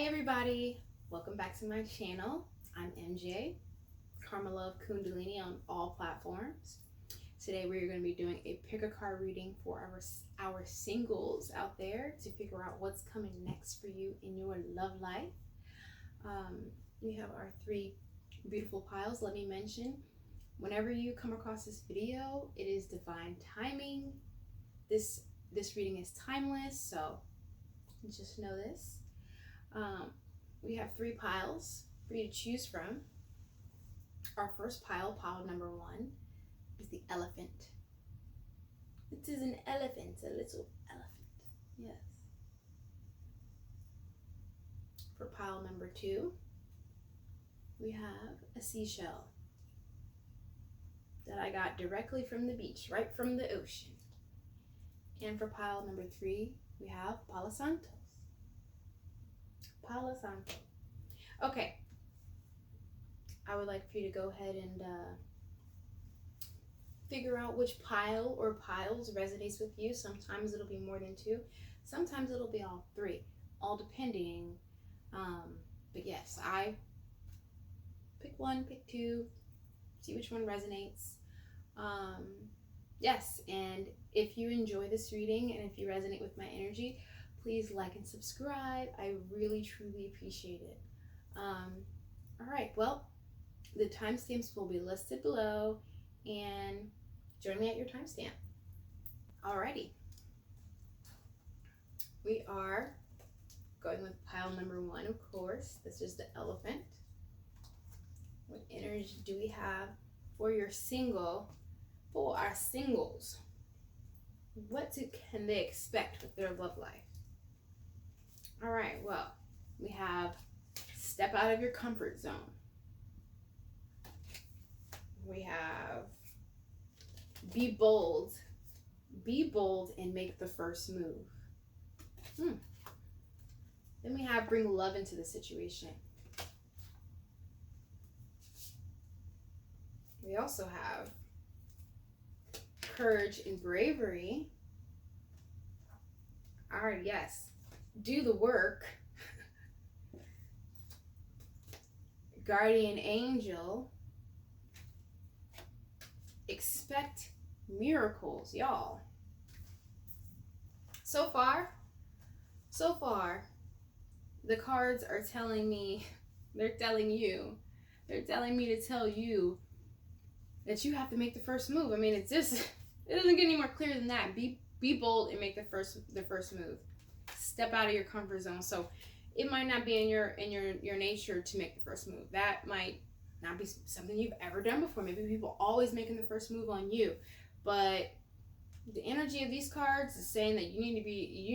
everybody, welcome back to my channel. I'm MJ, Karma Love Kundalini on all platforms. Today we're going to be doing a pick a card reading for our singles out there to figure out what's coming next for you in your love life. We have our three beautiful piles. Let me mention, whenever you come across this video, it is divine timing. This reading is timeless, so just know this. We have three piles for you to choose from. Our first pile number 1, is the elephant. It is an elephant, a little elephant. Yes. For pile number 2, we have a seashell that I got directly from the beach, right from the ocean. And for pile number 3, we have Palo Santo. Palo Santo. Okay. I would like for you to go ahead and figure out which pile or piles resonates with you. Sometimes it'll be more than 2. Sometimes it'll be all 3. All depending. But yes, I pick 1, pick 2, see which one resonates. Yes, and if you enjoy this reading and if you resonate with my energy, please like and subscribe. I really, truly appreciate it. All right, well, the timestamps will be listed below, and join me at your timestamp. Alrighty. We are going with pile number 1, of course. This is the elephant. What energy do we have for your single, for our singles? What can they expect with their love life? All right, well, we have step out of your comfort zone. We have be bold. Be bold and make the first move. Then we have bring love into the situation. We also have courage and bravery. All right, yes. Do the work. Guardian angel. Expect miracles, y'all. So far, the cards are telling me, they're telling me to tell you that you have to make the first move. I mean, it doesn't get any more clear than that. Be bold and make the first move. Step out of your comfort zone. So it might not be in your nature to make the first move. That might not be something you've ever done before. Maybe people always making the first move on you. But the energy of these cards is saying that you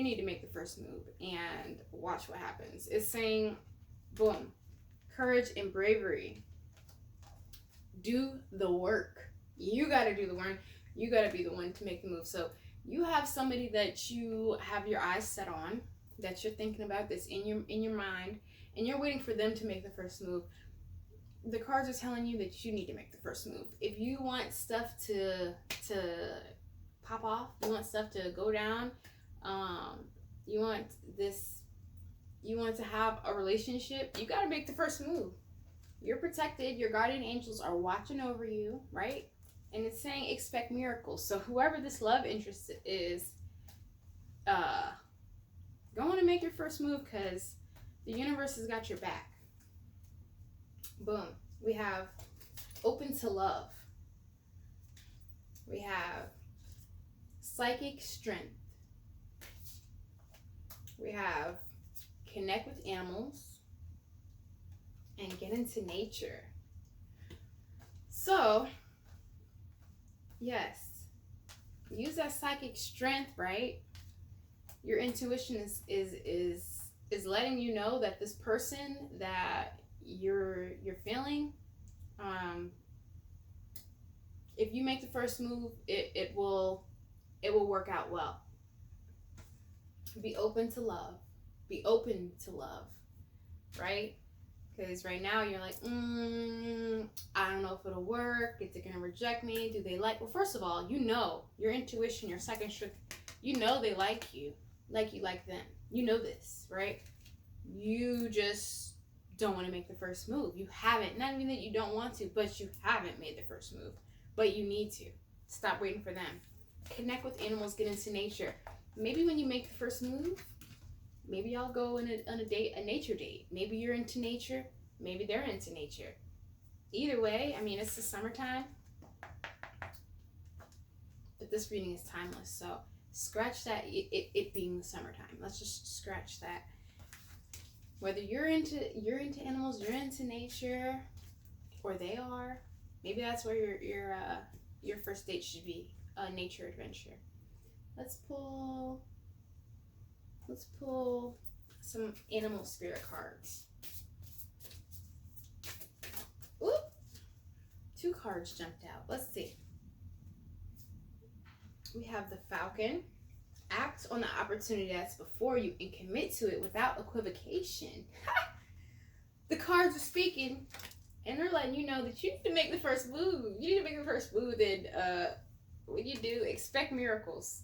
need to make the first move and watch what happens. It's saying, boom, courage and bravery. Do the work. You got to do the work. You got to be the one to make the move. So you have somebody that you have your eyes set on, that you're thinking about, that's in your mind, and you're waiting for them to make the first move. The cards are telling you that you need to make the first move. If you want stuff to pop off, you want stuff to go down, you want to have a relationship, you got to make the first move. You're protected. Your guardian angels are watching over you, right? And it's saying expect miracles. So whoever this love interest is, go on and make your first move, because the universe has got your back. Boom. We have open to love. We have psychic strength. We have connect with animals and get into nature. So, yes, use that psychic strength, right? Your intuition is letting you know that this person that you're feeling, if you make the first move, it will work out well. Be open to love. Be open to love, right? Because right now you're like, I don't know if it'll work. Is it gonna reject me? Do they like? Well, first of all, you know your intuition, your second strength. You know they like you like them. You know this, right? You just don't want to make the first move. You haven't. Not even that you don't want to, but you haven't made the first move. But you need to. Stop waiting for them. Connect with animals. Get into nature. Maybe when you make the first move, maybe y'all go on a date, a nature date. Maybe you're into nature. Maybe they're into nature. Either way, I mean, it's the summertime. But this reading is timeless. So scratch that, it being the summertime. Let's just scratch that. Whether you're into animals, you're into nature, or they are, maybe that's where your first date should be, a nature adventure. Let's pull some animal spirit cards. Oop! 2 cards jumped out. Let's see. We have the Falcon. Act on the opportunity that's before you and commit to it without equivocation. The cards are speaking, and they're letting you know that you need to make the first move. You need to make the first move, and when you do, expect miracles.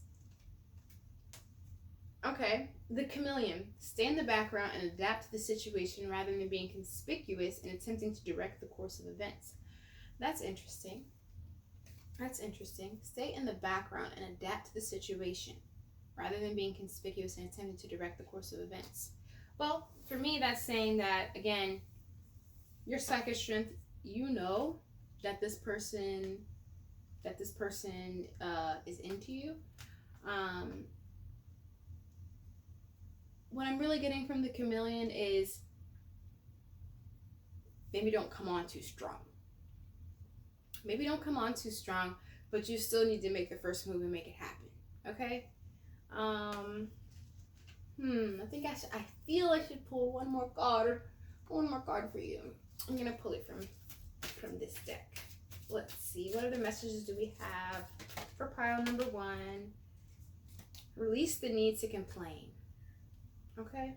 Okay, the Chameleon. Stay in the background and adapt to the situation rather than being conspicuous and attempting to direct the course of events. That's interesting. That's interesting. Stay in the background and adapt to the situation rather than being conspicuous and attempting to direct the course of events. Well, for me, that's saying that, again, your psychic strength, you know that this person is into you. What I'm really getting from the Chameleon is maybe don't come on too strong. Maybe don't come on too strong, but you still need to make the first move and make it happen. Okay? I feel I should pull one more card for you. I'm gonna pull it from this deck. Let's see, what other messages do we have for pile number 1? Release the need to complain. Okay?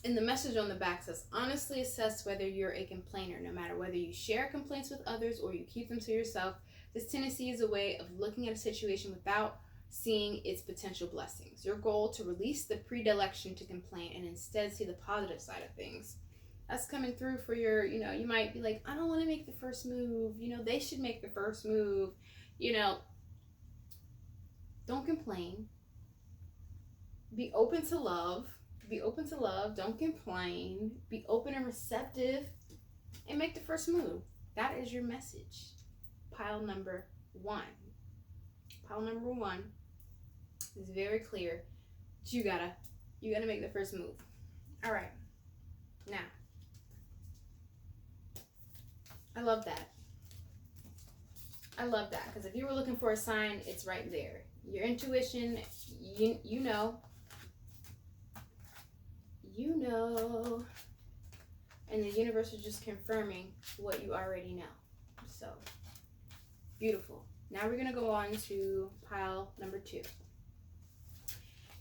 And the message on the back says, honestly assess whether you're a complainer, no matter whether you share complaints with others or you keep them to yourself. This tendency is a way of looking at a situation without seeing its potential blessings. Your goal to release the predilection to complain and instead see the positive side of things. That's coming through for your, you might be like, I don't want to make the first move. They should make the first move. Don't complain. Be open to love. Don't complain. Be open and receptive and make the first move. That is your message. Pile number 1. Pile number 1 is very clear. You gotta make the first move. All right. Now, I love that. Because if you were looking for a sign, it's right there. Your intuition, you know, and the universe is just confirming what you already know. So, beautiful. Now we're going to go on to pile number 2.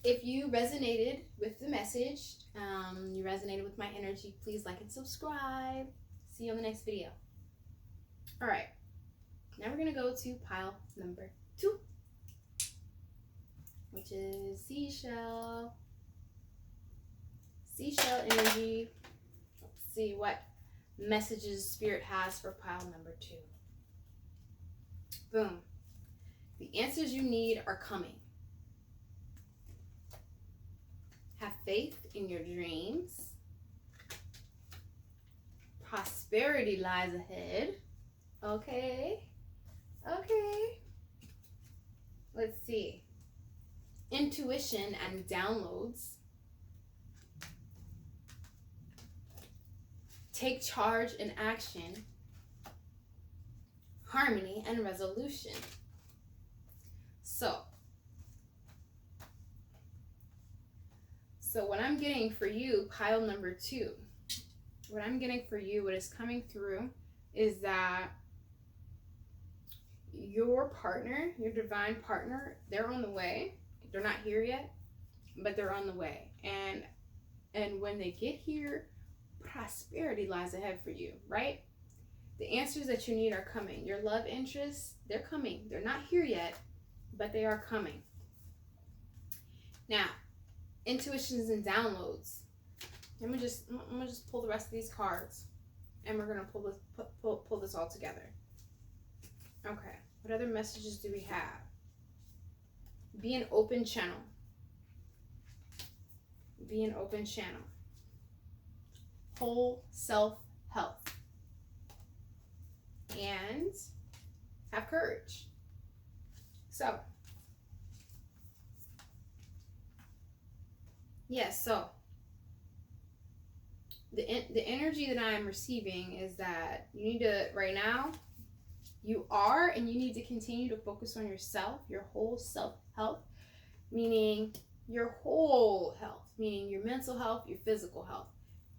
If you resonated with the message, you resonated with my energy, please like and subscribe. See you on the next video. All right. Now we're going to go to pile number 2, which is Seashell. Seashell energy. Let's see what messages Spirit has for pile number 2. Boom. The answers you need are coming. Have faith in your dreams. Prosperity lies ahead. Okay. Let's see. Intuition and downloads. Take charge and action. Harmony and resolution. So what I'm getting for you, pile number 2, what is coming through is that your partner, your divine partner, they're on the way. They're not here yet, but they're on the way. And when they get here, prosperity lies ahead for you, right? The answers that you need are coming. Your love interests, they're coming. They're not here yet, but they are coming. Now, intuitions and downloads. I'm gonna just pull the rest of these cards, and we're gonna pull this all together. Okay. What other messages do we have? Be an open channel. Be an open channel. Whole self-health. And have courage. So, yes, so the energy that I am receiving is that you need to, right now, you are, and you need to continue to focus on yourself, your whole self-health, meaning your whole health, meaning your mental health, your physical health.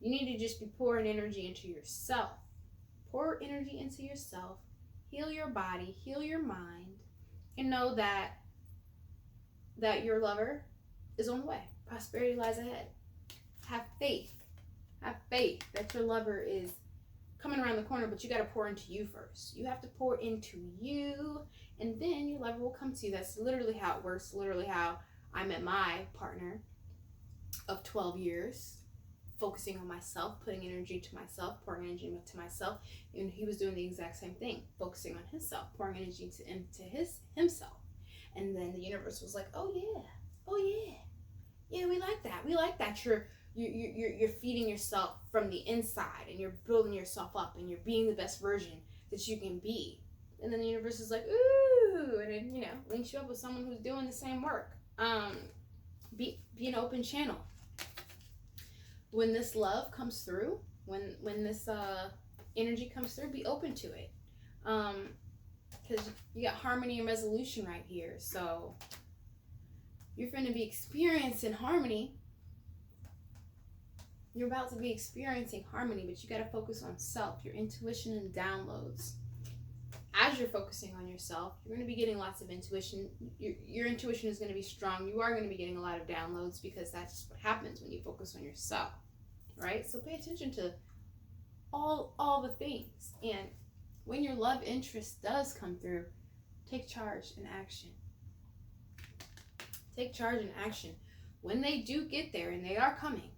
You need to just be pouring energy into yourself. Pour energy into yourself, heal your body, heal your mind, and know that your lover is on the way. Prosperity lies ahead. Have faith. Have faith that your lover is coming around the corner, but you got to pour into you first. You have to pour into you, and then your lover will come to you. That's literally how it works. Literally how I met my partner of 12 years, focusing on myself, putting energy to myself, pouring energy to myself, and he was doing the exact same thing, focusing on himself, pouring energy into himself. And then the universe was like, oh yeah, we like that. You're feeding yourself from the inside, and you're building yourself up, and you're being the best version that you can be. And then the universe is like, ooh, and it, links you up with someone who's doing the same work. Be an open channel. When this love comes through, when this energy comes through, be open to it. Because you got harmony and resolution right here. So you're going to be experiencing harmony. You're about to be experiencing harmony, but you got to focus on self, your intuition and downloads. As you're focusing on yourself, you're going to be getting lots of intuition. Your intuition is going to be strong. You are going to be getting a lot of downloads, because that's just what happens when you focus on yourself, right? So pay attention to all the things. And when your love interest does come through, take charge and action. Take charge and action. When they do get there, and they are coming,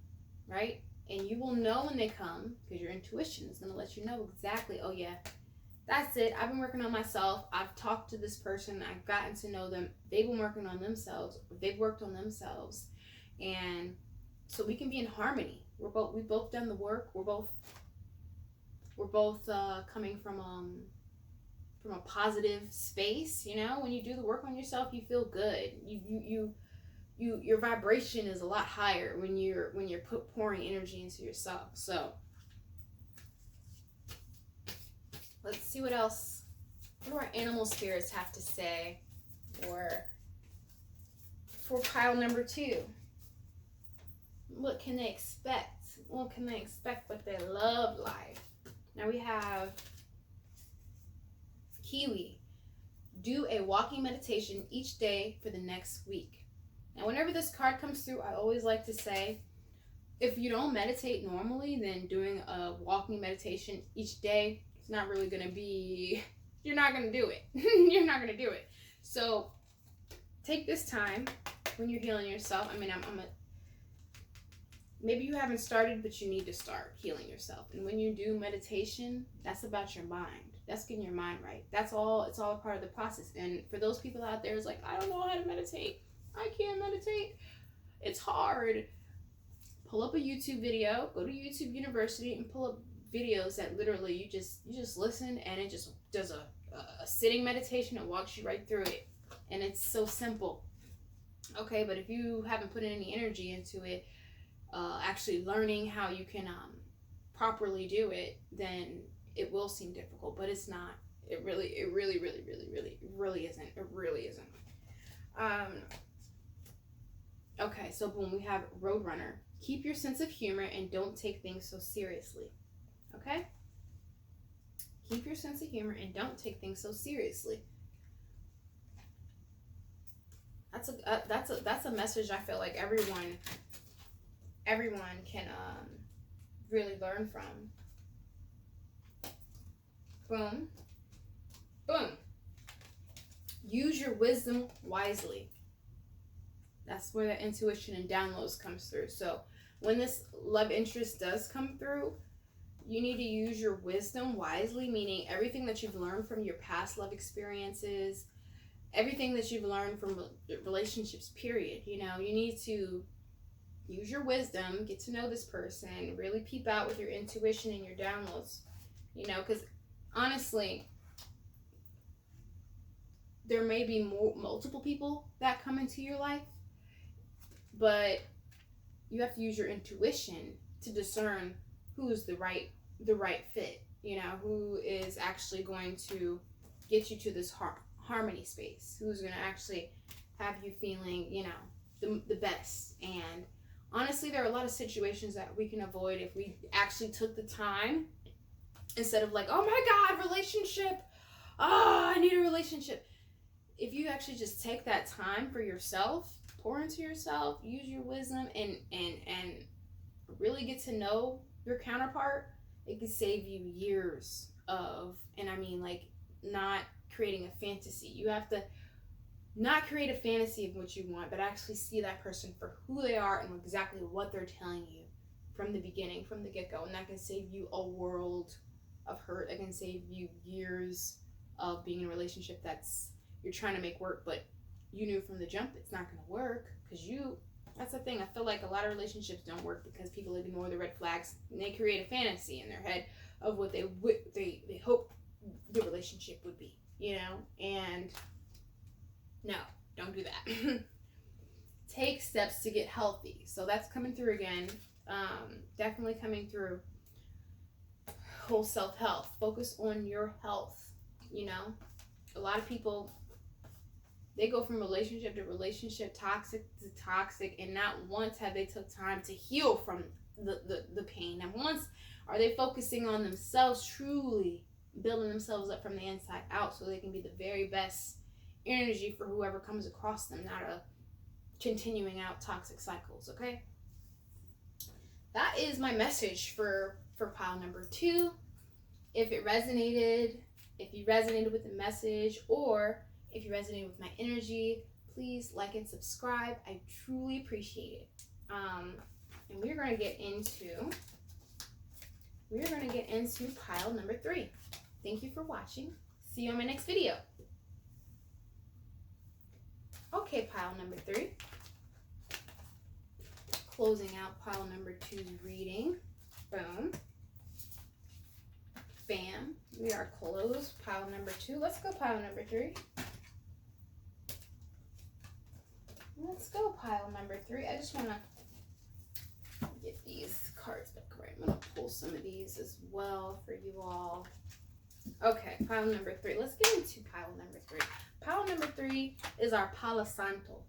right? And you will know when they come, because your intuition is going to let you know exactly, oh yeah, that's it. I've been working on myself. I've talked to this person. I've gotten to know them. They've been working on themselves. They've worked on themselves. And so we can be in harmony. We've both done the work. We're both coming from a positive space. When you do the work on yourself, you feel good. Your vibration is a lot higher when you're pouring energy into yourself. So let's see what else. What do our animal spirits have to say for pile number 2? What can they expect? What can they expect with their love life? Now we have Kiwi. Do a walking meditation each day for the next week. Now, whenever this card comes through, I always like to say, if you don't meditate normally, then doing a walking meditation each day, it's not really going to be, you're not going to do it. You're not going to do it. So take this time when you're healing yourself. I mean, maybe you haven't started, but you need to start healing yourself. And when you do meditation, that's about your mind. That's getting your mind right. It's all a part of the process. And for those people out there, it's like, I don't know how to meditate. I can't meditate. It's hard. Pull up a YouTube video, go to YouTube University, and pull up videos that literally you just listen, and it just does a sitting meditation and walks you right through it. And it's so simple. Okay, but if you haven't put any energy into it, actually learning how you can properly do it, then it will seem difficult, but it's not. It really isn't. It really isn't. Okay, so boom, we have Roadrunner. Keep your sense of humor and don't take things so seriously. Okay? Keep your sense of humor and don't take things so seriously. That's a message I feel like everyone can really learn from. Boom. Boom. Use your wisdom wisely. That's where the intuition and downloads comes through. So when this love interest does come through, you need to use your wisdom wisely, meaning everything that you've learned from your past love experiences, everything that you've learned from relationships, period. You know, you need to use your wisdom, get to know this person, really peep out with your intuition and your downloads. You know, because honestly, there may be multiple people that come into your life, but you have to use your intuition to discern who's the right fit, you know, who is actually going to get you to this harmony space, who's going to actually have you feeling, you know, the best. And honestly, there are a lot of situations that we can avoid if we actually took the time, instead of like, oh my God, relationship, I need a relationship. If you actually just take that time for yourself, pour into yourself, use your wisdom, and really get to know your counterpart, it can save you years of, and I mean, like, not creating a fantasy. You have to not create a fantasy of what you want, but actually see that person for who they are and exactly what they're telling you from the beginning, from the get-go. And that can save you a world of hurt. It can save you years of being in a relationship you're trying to make work, but you knew from the jump it's not going to work, because that's the thing. I feel like a lot of relationships don't work because people ignore the red flags and they create a fantasy in their head of what they hope the relationship would be, you know? And no, don't do that. Take steps to get healthy. So that's coming through again. Definitely coming through. Whole self-health. Focus on your health, you know? A lot of people, they go from relationship to relationship, toxic to toxic, and not once have they took time to heal from the pain. Not once are they focusing on themselves, truly building themselves up from the inside out so they can be the very best energy for whoever comes across them, not continuing out toxic cycles, okay? That is my message for pile number 2. If it resonated, if you resonated with the message, or if you resonate with my energy, please like and subscribe. I truly appreciate it. And we're going to get into pile number 3. Thank you for watching. See you on my next video. Okay, pile number 3. Closing out pile number 2's reading. Boom. Bam. We are closed. Pile number 2. Let's go pile number 3. Let's go pile number 3. I just want to get these cards back right. I'm going to pull some of these as well for you all. Okay, pile number 3. Let's get into pile number 3. Pile number 3 is our Palo Santo.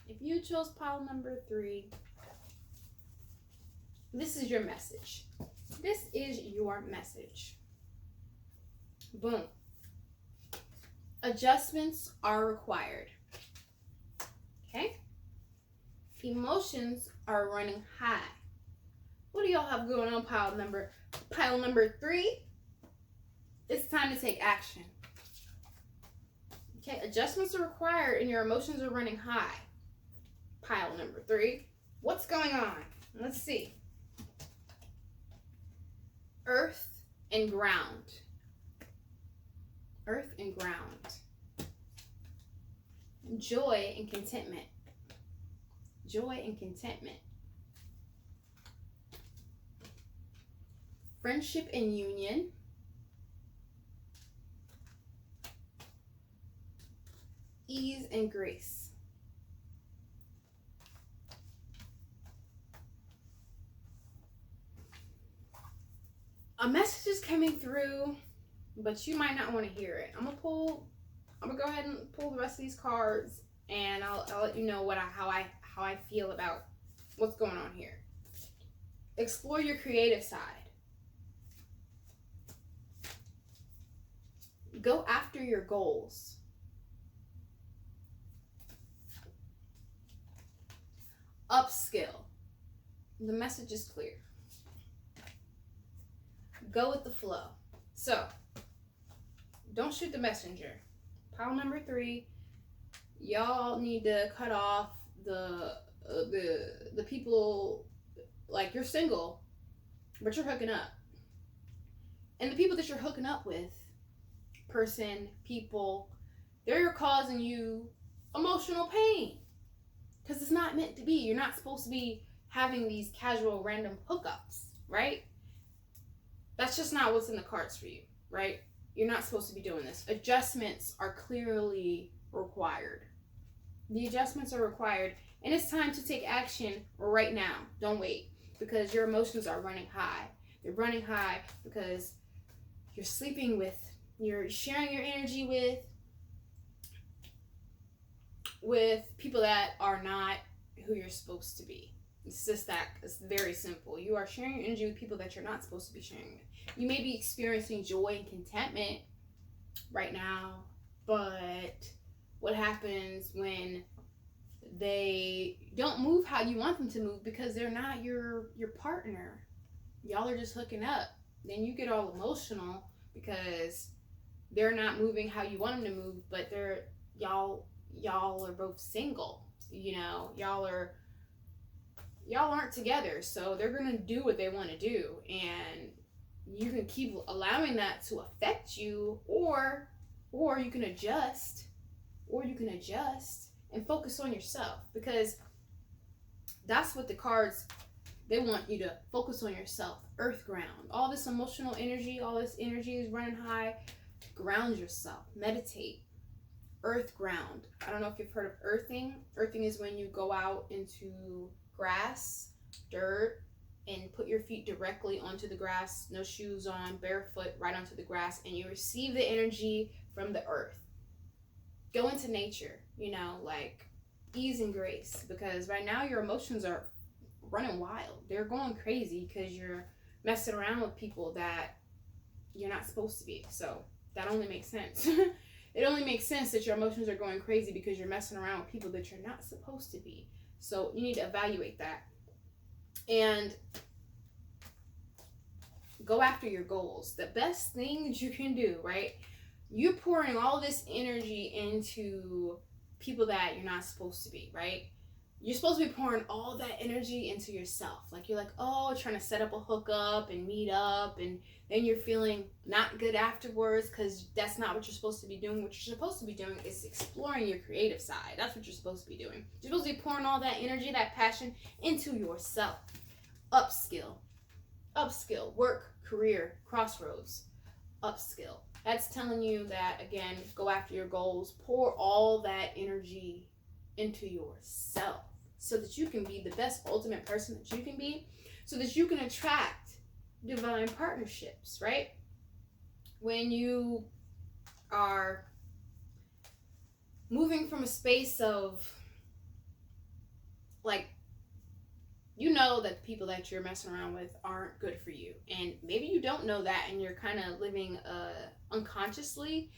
If you chose pile number 3, this is your message. This is your message. Boom. Adjustments are required. Okay? Emotions are running high. What do y'all have going on, pile number 3? It's time to take action. Okay, adjustments are required and your emotions are running high. Pile number 3. What's going on? Let's see. Earth and ground. Earth and ground. Joy and contentment. Joy and contentment. Friendship and union. Ease and grace. A message is coming through, but you might not want to hear it. I'm gonna go ahead and pull the rest of these cards, and I'll let you know how I feel about what's going on here. Explore your creative side. Go after your goals. Upskill. The message is clear. Go with the flow. So, don't shoot the messenger. Pile number 3, y'all need to cut off the people, like, you're single, but you're hooking up. And the people that you're hooking up with, people, they're causing you emotional pain. Because it's not meant to be. You're not supposed to be having these casual random hookups, right? That's just not what's in the cards for you, right? You're not supposed to be doing this. Adjustments are clearly required. The adjustments are required, and it's time to take action right now. Don't wait, because your emotions are running high. They're running high because you're sleeping with, you're sharing your energy with people that are not who you're supposed to be. It's just that. It's very simple. You are sharing your energy with people that you're not supposed to be sharing with. You may be experiencing joy and contentment right now, but what happens when they don't move how you want them to move because they're not your partner? Y'all are just hooking up. Then you get all emotional because they're not moving how you want them to move, but y'all are both single. You know, y'all aren't together, so they're gonna do what they want to do, and you can keep allowing that to affect you, or you can adjust, and focus on yourself, because that's what the cards, they want you to focus on yourself. Earth ground. All this emotional energy, all this energy is running high. Ground yourself. Meditate. Earth ground. I don't know if you've heard of earthing. Earthing is when you go out into grass, dirt, and put your feet directly onto the grass, no shoes on, barefoot, right onto the grass, and you receive the energy from the earth. Go into nature, you know, like ease and grace, because right now your emotions are running wild. They're going crazy because you're messing around with people that you're not supposed to be. So that only makes sense. It only makes sense that your emotions are going crazy because you're messing around with people that you're not supposed to be. So you need to evaluate that and go after your goals. The best thing that you can do, right? You're pouring all this energy into people that you're not supposed to be, right? You're supposed to be pouring all that energy into yourself. Like, you're like, oh, trying to set up a hookup and meet up, and then you're feeling not good afterwards because that's not what you're supposed to be doing. What you're supposed to be doing is exploring your creative side. That's what you're supposed to be doing. You're supposed to be pouring all that energy, that passion into yourself. Upskill, work, career, crossroads, upskill. That's telling you that, again, go after your goals, pour all that energy into yourself so that you can be the best ultimate person that you can be, so that you can attract divine partnerships, right? When you are moving from a space of, like, you know that the people that you're messing around with aren't good for you, and maybe you don't know that, and you're kind of living unconsciously,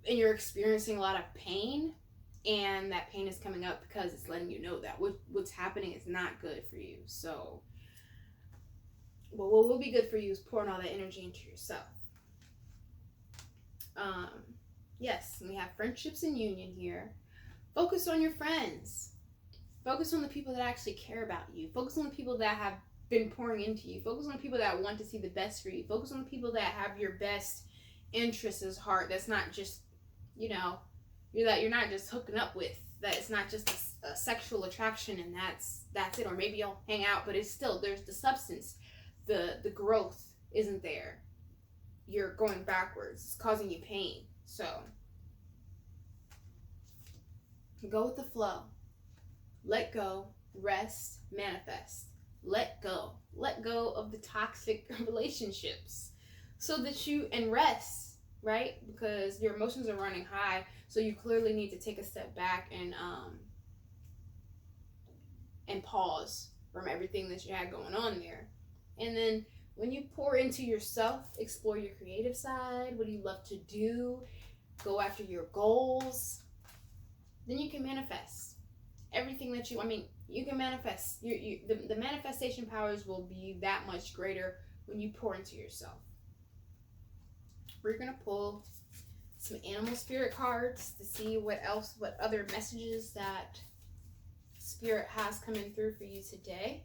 and you're experiencing a lot of pain, and that pain is coming up because it's letting you know that what's happening is not good for you. So, well, what will be good for you is pouring all that energy into yourself. Yes, we have friendships and union here. Focus on your friends. Focus on the people that actually care about you. Focus on the people that have been pouring into you. Focus on the people that want to see the best for you. Focus on the people that have your best interests at heart. That's not just, you know, you're not just hooking up with. That it's not just a sexual attraction and that's it. Or maybe you'll hang out, but it's still, there's the substance. The growth isn't there. You're going backwards. It's causing you pain. So go with the flow. Let go, rest, manifest. Let go. Let go of the toxic relationships so that you, and rest, right? Because your emotions are running high, so you clearly need to take a step back and pause from everything that you had going on there. And then when you pour into yourself, explore your creative side. What do you love to do? Go after your goals. Then you can manifest everything that you can manifest. The manifestation powers will be that much greater when you pour into yourself. We're going to pull some animal spirit cards to see what other messages that Spirit has coming through for you today.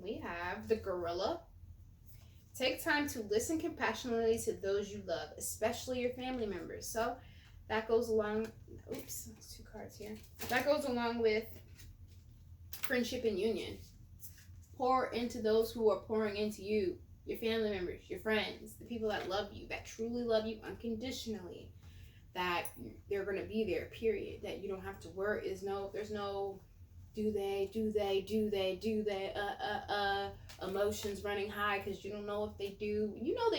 We have the gorilla. Take time to listen compassionately to those you love, especially your family members. So that goes along, oops, there's 2 cards here. That goes along with friendship and union. Pour into those who are pouring into you, your family members, your friends, the people that love you, that truly love you unconditionally, that they're going to be there, period, that you don't have to worry. There's no do they, emotions running high because you don't know if they do. You know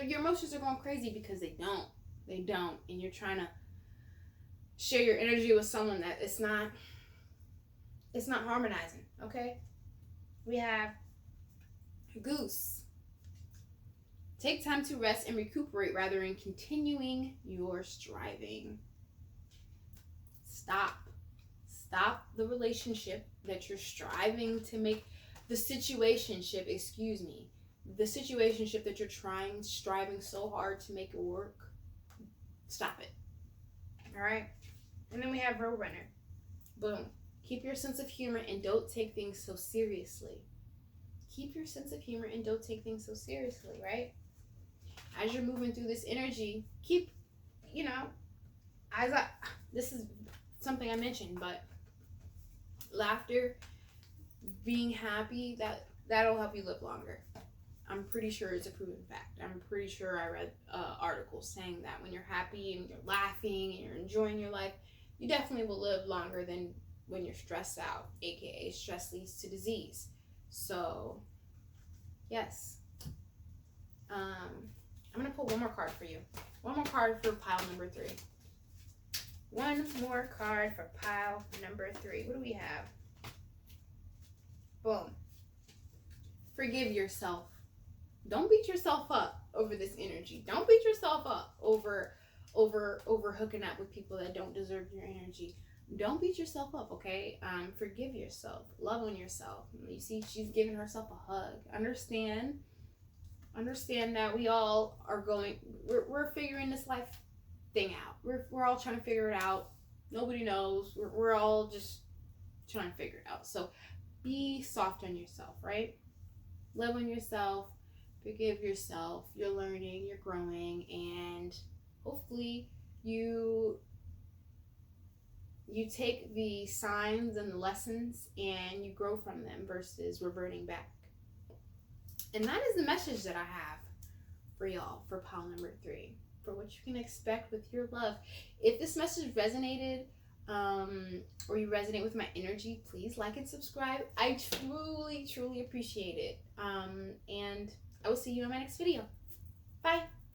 your emotions are going crazy because they don't, and you're trying to share your energy with someone that it's not harmonizing. Okay, we have goose. Take time to rest and recuperate rather than continuing your striving. Stop the relationship that you're striving to make, the situationship that you're striving so hard to make it work. Stop it. All right. And then we have Roadrunner. Boom. Keep your sense of humor and don't take things so seriously. Keep your sense of humor and don't take things so seriously, right? As you're moving through this energy, keep, this is something I mentioned, but laughter, being happy, that'll help you live longer. I'm pretty sure it's a proven fact. I'm pretty sure I read articles saying that when you're happy and you're laughing and you're enjoying your life, you definitely will live longer than when you're stressed out, aka stress leads to disease. So, yes. I'm going to pull one more card for you. One more card for pile number 3. One more card for pile number 3. What do we have? Boom. Forgive yourself. Don't beat yourself up over this energy. Don't beat yourself up over hooking up with people that don't deserve your energy. Don't beat yourself up, okay? Forgive yourself. Love on yourself. You see, she's giving herself a hug. Understand that we all are we're figuring this life thing out. We're all trying to figure it out. Nobody knows. We're all just trying to figure it out. So be soft on yourself, right? Love on yourself. Forgive yourself. You're learning, you're growing, and hopefully you take the signs and the lessons and you grow from them versus reverting back. And that is the message that I have for y'all for pile number 3, for what you can expect with your love. If this message resonated, or you resonate with my energy, please like and subscribe. I truly, truly appreciate it. And I will see you in my next video. Bye.